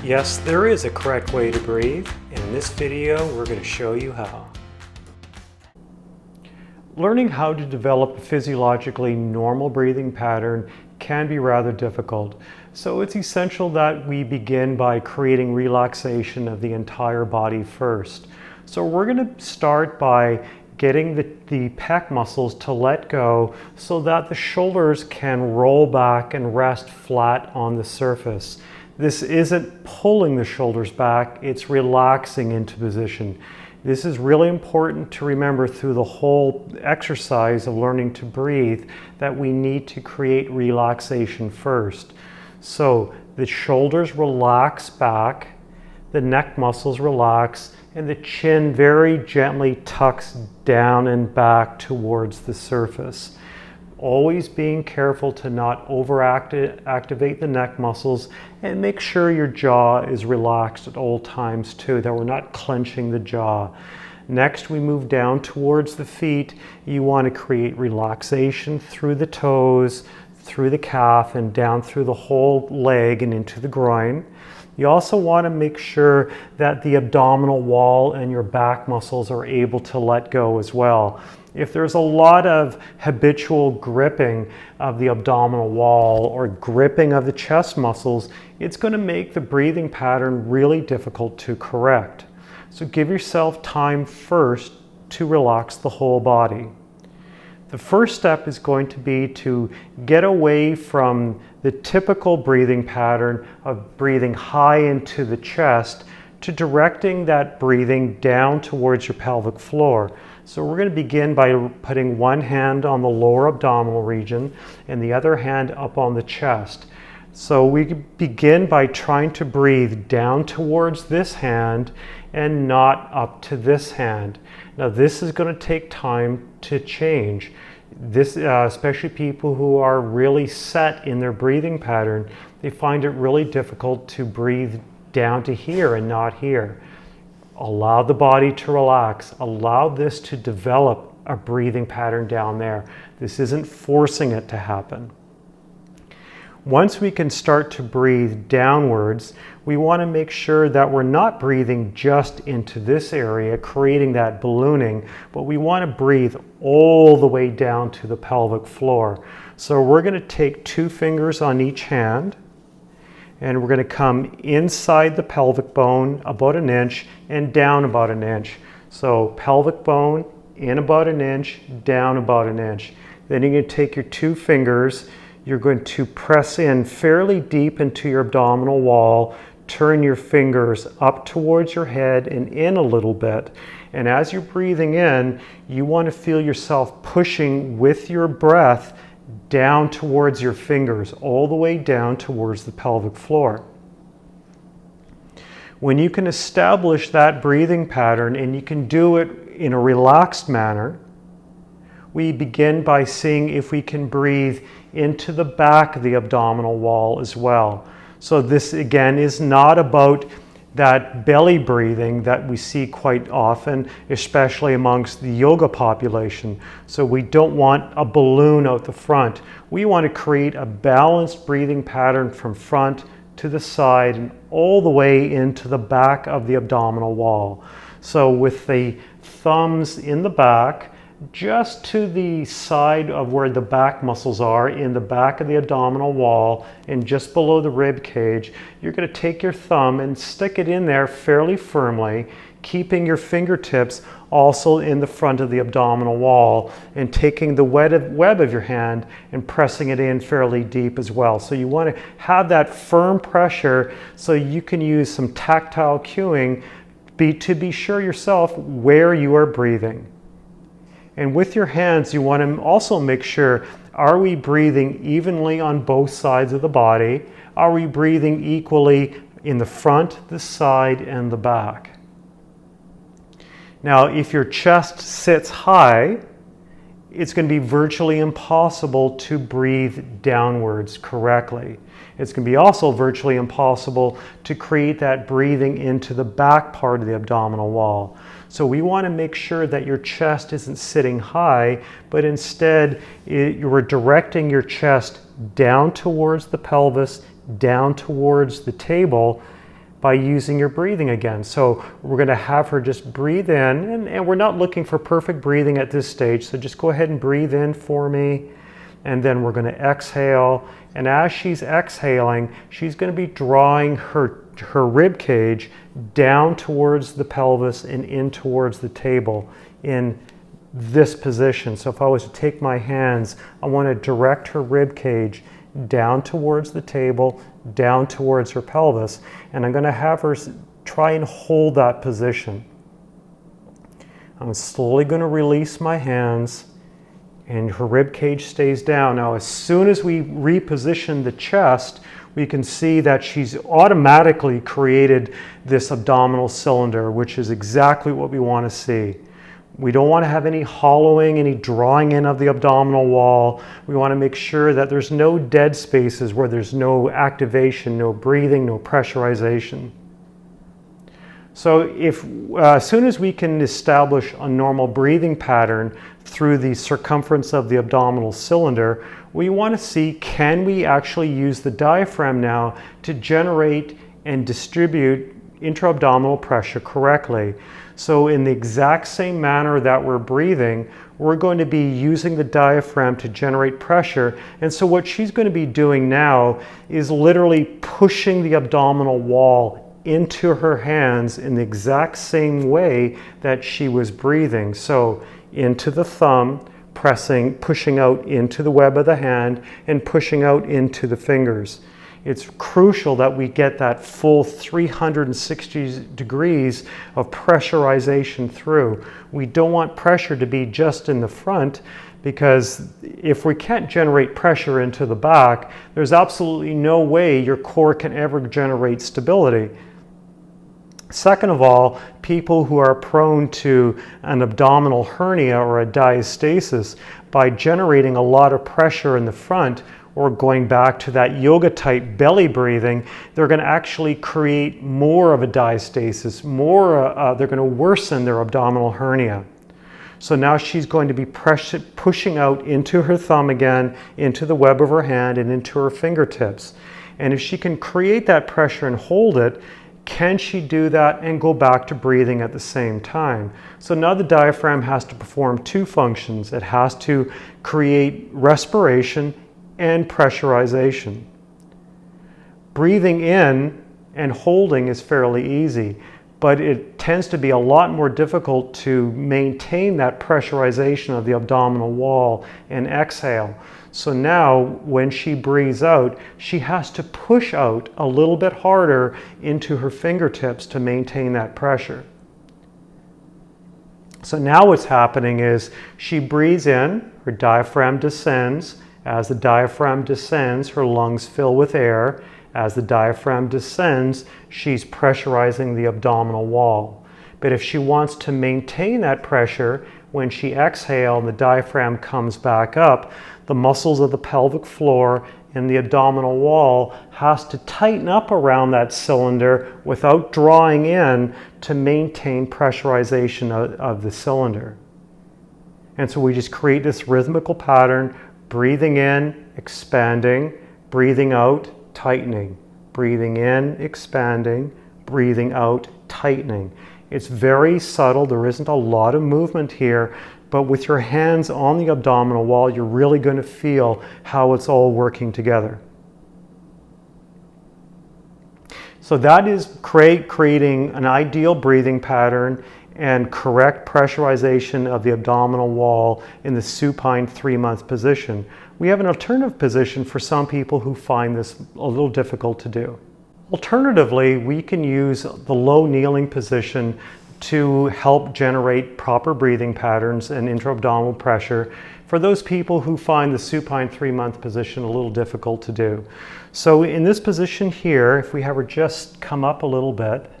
Yes, there is a correct way to breathe, and in this video we're going to show you how. Learning how to develop a physiologically normal breathing pattern can be rather difficult, so it's essential that we begin by creating relaxation of the entire body first. So we're going to start by getting the pec muscles to let go so that the shoulders can roll back and rest flat on the surface. This isn't pulling the shoulders back, it's relaxing into position. This is really important to remember through the whole exercise of learning to breathe, that we need to create relaxation first. So the shoulders relax back, the neck muscles relax, and the chin very gently tucks down and back towards the surface. Always being careful to not activate the neck muscles, and make sure your jaw is relaxed at all times too, that we're not clenching the jaw. Next, we move down towards the feet. You want to create relaxation through the toes, through the calf, and down through the whole leg and into the groin. You also want to make sure that the abdominal wall and your back muscles are able to let go as well. If there's a lot of habitual gripping of the abdominal wall or gripping of the chest muscles, it's going to make the breathing pattern really difficult to correct. So give yourself time first to relax the whole body. The first step is going to be to get away from the typical breathing pattern of breathing high into the chest to directing that breathing down towards your pelvic floor. So we're going to begin by putting one hand on the lower abdominal region and the other hand up on the chest. So we begin by trying to breathe down towards this hand and not up to this hand. Now this is going to take time to change. This, especially people who are really set in their breathing pattern, they find it really difficult to breathe down to here and not here. Allow the body to relax. Allow this to develop a breathing pattern down there. This isn't forcing it to happen. Once we can start to breathe downwards, we want to make sure that we're not breathing just into this area, creating that ballooning, but we want to breathe all the way down to the pelvic floor. So we're going to take 2 fingers on each hand, and we're going to come inside the pelvic bone about 1 inch and down about 1 inch. So pelvic bone in about 1 inch, down about 1 inch. Then you're going to take your 2 fingers, you're going to press in fairly deep into your abdominal wall, turn your fingers up towards your head and in a little bit. And as you're breathing in, you want to feel yourself pushing with your breath down towards your fingers, all the way down towards the pelvic floor. When you can establish that breathing pattern and you can do it in a relaxed manner, we begin by seeing if we can breathe into the back of the abdominal wall as well. So this again is not about that belly breathing that we see quite often, especially amongst the yoga population. So we don't want a balloon out the front. We want to create a balanced breathing pattern from front to the side and all the way into the back of the abdominal wall. So with the thumbs in the back, just to the side of where the back muscles are in the back of the abdominal wall and just below the rib cage, you're going to take your thumb and stick it in there fairly firmly, keeping your fingertips also in the front of the abdominal wall, and taking the web of your hand and pressing it in fairly deep as well. So you want to have that firm pressure so you can use some tactile cueing to be sure yourself where you are breathing. And with your hands, you want to also make sure, are we breathing evenly on both sides of the body? Are we breathing equally in the front, the side, and the back? Now, if your chest sits high, it's going to be virtually impossible to breathe downwards correctly. It's going to be also virtually impossible to create that breathing into the back part of the abdominal wall. So we want to make sure that your chest isn't sitting high, but instead you're directing your chest down towards the pelvis, down towards the table, by using your breathing again. So we're going to have her just breathe in, and we're not looking for perfect breathing at this stage, so just go ahead and breathe in for me, and then we're going to exhale. And as she's exhaling, she's going to be drawing her rib cage down towards the pelvis and in towards the table in this position. So if I was to take my hands, I want to direct her rib cage down towards the table, down towards her pelvis, and I'm going to have her try and hold that position. I'm slowly going to release my hands, and her rib cage stays down. Now, as soon as we reposition the chest, we can see that she's automatically created this abdominal cylinder, which is exactly what we want to see. We don't want to have any hollowing, any drawing in of the abdominal wall. We want to make sure that there's no dead spaces where there's no activation, no breathing, no pressurization. So as soon as we can establish a normal breathing pattern through the circumference of the abdominal cylinder, we want to see, can we actually use the diaphragm now to generate and distribute intra-abdominal pressure correctly? So in the exact same manner that we're breathing, we're going to be using the diaphragm to generate pressure. And so what she's going to be doing now is literally pushing the abdominal wall into her hands in the exact same way that she was breathing. So into the thumb, pushing out into the web of the hand, and pushing out into the fingers. It's crucial that we get that full 360 degrees of pressurization through. We don't want pressure to be just in the front, because if we can't generate pressure into the back, there's absolutely no way your core can ever generate stability. Second of all, people who are prone to an abdominal hernia or a diastasis, by generating a lot of pressure in the front, or going back to that yoga type belly breathing, they're going to actually create more of a diastasis, they're going to worsen their abdominal hernia. So now she's going to be pushing out into her thumb again, into the web of her hand, and into her fingertips. And if she can create that pressure and hold it, can she do that and go back to breathing at the same time? So now the diaphragm has to perform two functions. It has to create respiration and pressurization. Breathing in and holding is fairly easy, but it tends to be a lot more difficult to maintain that pressurization of the abdominal wall and exhale. So now when she breathes out, she has to push out a little bit harder into her fingertips to maintain that pressure. So now what's happening is she breathes in, her diaphragm descends. As the diaphragm descends, her lungs fill with air. As the diaphragm descends, she's pressurizing the abdominal wall. But if she wants to maintain that pressure, when she exhales and the diaphragm comes back up, the muscles of the pelvic floor and the abdominal wall has to tighten up around that cylinder without drawing in to maintain pressurization of the cylinder. And so we just create this rhythmical pattern, breathing in, expanding, breathing out, tightening, breathing in, expanding, breathing out, tightening. It's very subtle. There isn't a lot of movement here, but with your hands on the abdominal wall, you're really going to feel how it's all working together. So that is creating an ideal breathing pattern and correct pressurization of the abdominal wall in the supine 3-month position. We have an alternative position for some people who find this a little difficult to do. Alternatively, we can use the low kneeling position to help generate proper breathing patterns and intra-abdominal pressure for those people who find the supine 3-month position a little difficult to do. So in this position here, if we have her just come up a little bit,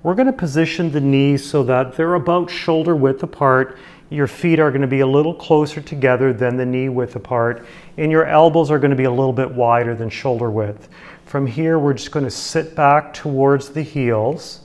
we're going to position the knees so that they're about shoulder width apart. Your feet are going to be a little closer together than the knee width apart, and your elbows are going to be a little bit wider than shoulder width. From here, we're just going to sit back towards the heels.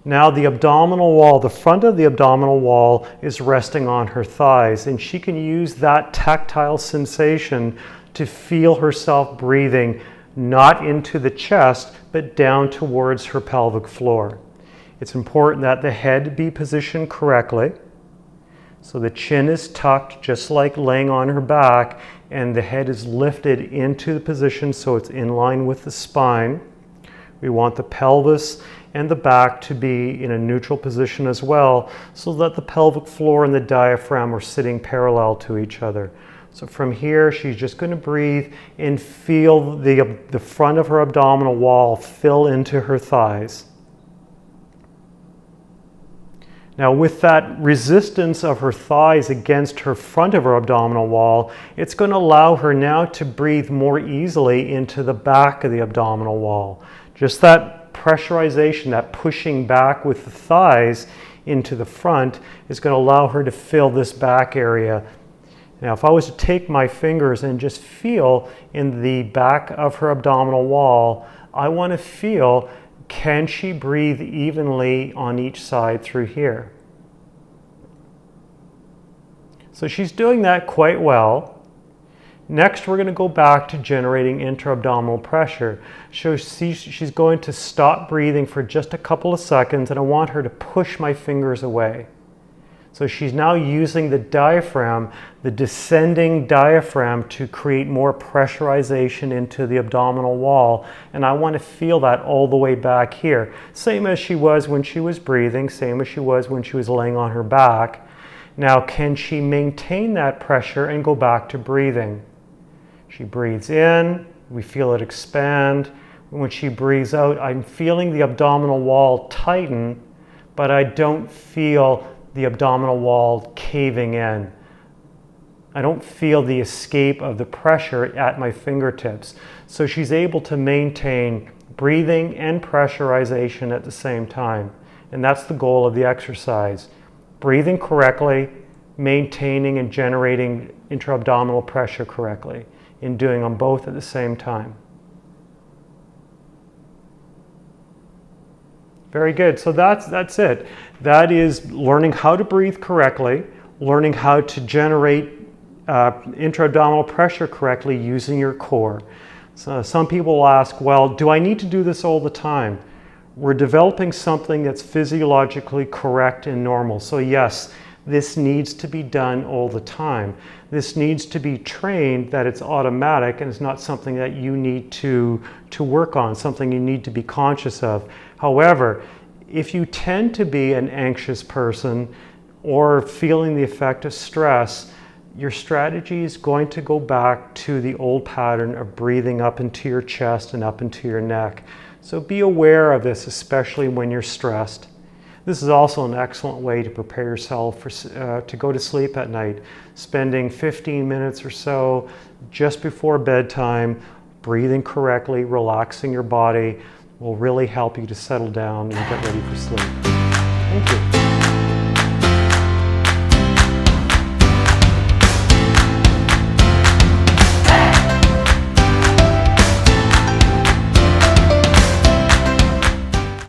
Now the abdominal wall, the front of the abdominal wall is resting on her thighs, and she can use that tactile sensation to feel herself breathing not into the chest, but down towards her pelvic floor. It's important that the head be positioned correctly. So the chin is tucked just like laying on her back, and the head is lifted into the position so it's in line with the spine. We want the pelvis and the back to be in a neutral position as well, so that the pelvic floor and the diaphragm are sitting parallel to each other. So from here, she's just going to breathe and feel the front of her abdominal wall fill into her thighs. Now, with that resistance of her thighs against her front of her abdominal wall, it's going to allow her now to breathe more easily into the back of the abdominal wall. Just that pressurization, that pushing back with the thighs into the front is going to allow her to fill this back area. Now, if I was to take my fingers and just feel in the back of her abdominal wall, I want to feel, can she breathe evenly on each side through here? So she's doing that quite well. Next, we're going to go back to generating intra-abdominal pressure. So she's going to stop breathing for just a couple of seconds, and I want her to push my fingers away. So she's now using the diaphragm, the descending diaphragm, to create more pressurization into the abdominal wall. And I want to feel that all the way back here. Same as she was when she was breathing, same as she was when she was laying on her back. Now, can she maintain that pressure and go back to breathing? She breathes in, we feel it expand. When she breathes out, I'm feeling the abdominal wall tighten, but I don't feel the abdominal wall caving in. I don't feel the escape of the pressure at my fingertips. So she's able to maintain breathing and pressurization at the same time. And that's the goal of the exercise. Breathing correctly, maintaining and generating intra-abdominal pressure correctly, in doing them both at the same time. Very good. So that's it. That is learning how to breathe correctly, learning how to generate intra-abdominal pressure correctly using your core. So some people will ask, well, do I need to do this all the time? We're developing something that's physiologically correct and normal. So yes, this needs to be done all the time. This needs to be trained that it's automatic and it's not something that you need to work on, something you need to be conscious of. However, if you tend to be an anxious person or feeling the effect of stress, your strategy is going to go back to the old pattern of breathing up into your chest and up into your neck. So be aware of this, especially when you're stressed. This is also an excellent way to prepare yourself to go to sleep at night. Spending 15 minutes or so just before bedtime, breathing correctly, relaxing your body will really help you to settle down and get ready for sleep. Thank you.